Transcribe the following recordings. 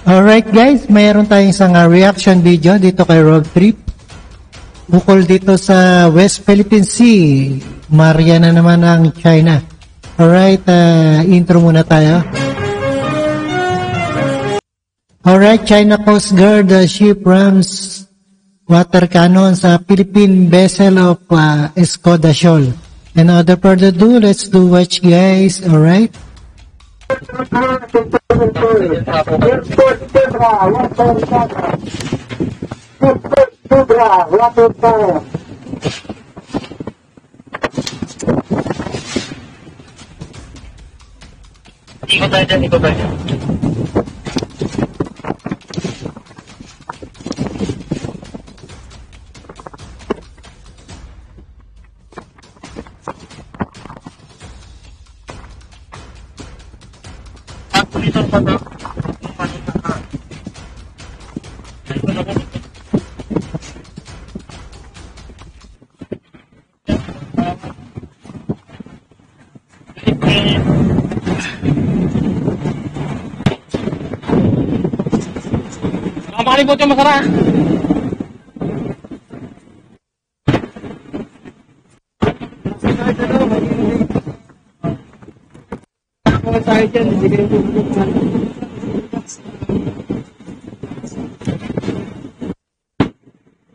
Alright guys, mayroon tayong isang reaction video dito kay Road Trip. Bukol dito sa West Philippine Sea. Mariana naman ang China. Alright, intro muna tayo. Alright, China Coast Guard ship rams water cannon sa Philippine vessel of Escoda Shoal. And without further ado, let's do watch guys. Alright. Ikot tayo dyan, ikot tayo dyan. Makalibot yung masara.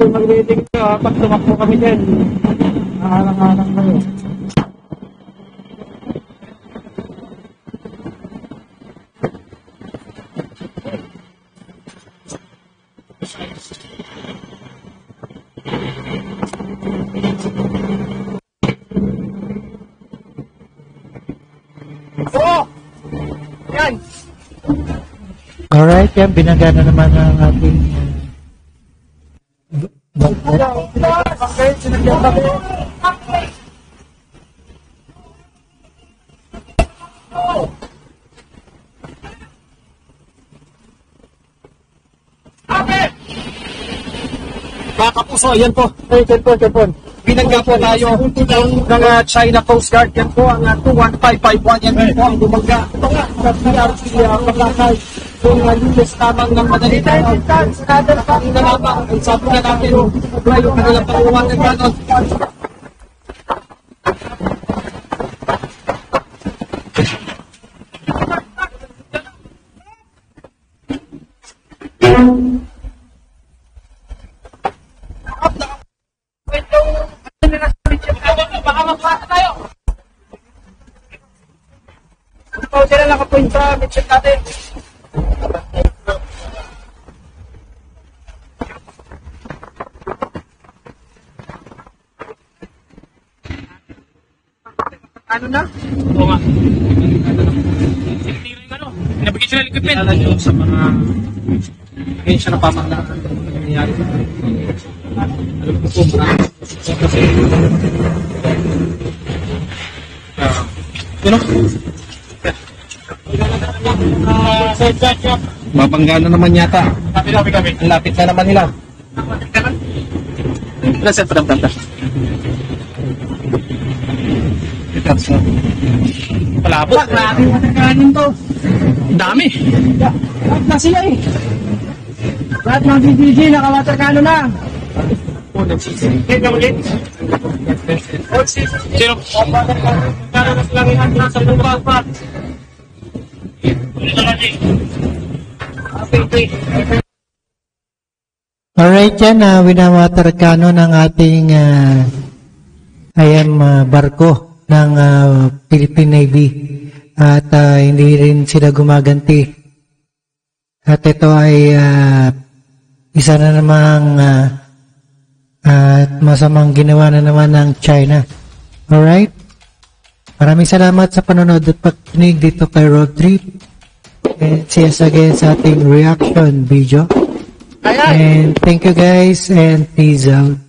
Mag-waiting nyo pag tumakbo kami dyan. Nakalang-alang kayo. Oh! Yan! Alright, yan. Binangga na naman ang ating mga kapuso, yan po. Binangga po tayo ng China Coast Guard. Yan po ang 21551. Yan po ang bumangga. Ito nga, sa PRC Pagkakay. Kung linis tamang ng madali tayo. Ang nalamang, ang sabi na natin, yung kanilang panguwan ng ganon. Baka magpasa tayo. Ikaw sila nakapunta sa midship natin. Ano na? Oo nga. Tira yung ano. Nabigyan sila ng equipment. Pinala nyo sa mga agensya na pamahalaan ng nangyayari. Alam ko po marami. Kasi you know? Mabangga na naman yata. Ang lapit na naman nila. Ilan pa damdam. Palabot. Kanin to. Dami. Lahat na sila eh. Lahat ng BBG naka-watercano na. Sino? alright yan, winawaterkano ng ating barko ng Philippine Navy at hindi rin sila gumaganti at ito ay isa na namang at masamang ginawa na naman ng China. Alright, maraming salamat sa panonood at pagkinig dito kay Road Trip, and see us again sa ating reaction video, and thank you guys and peace out.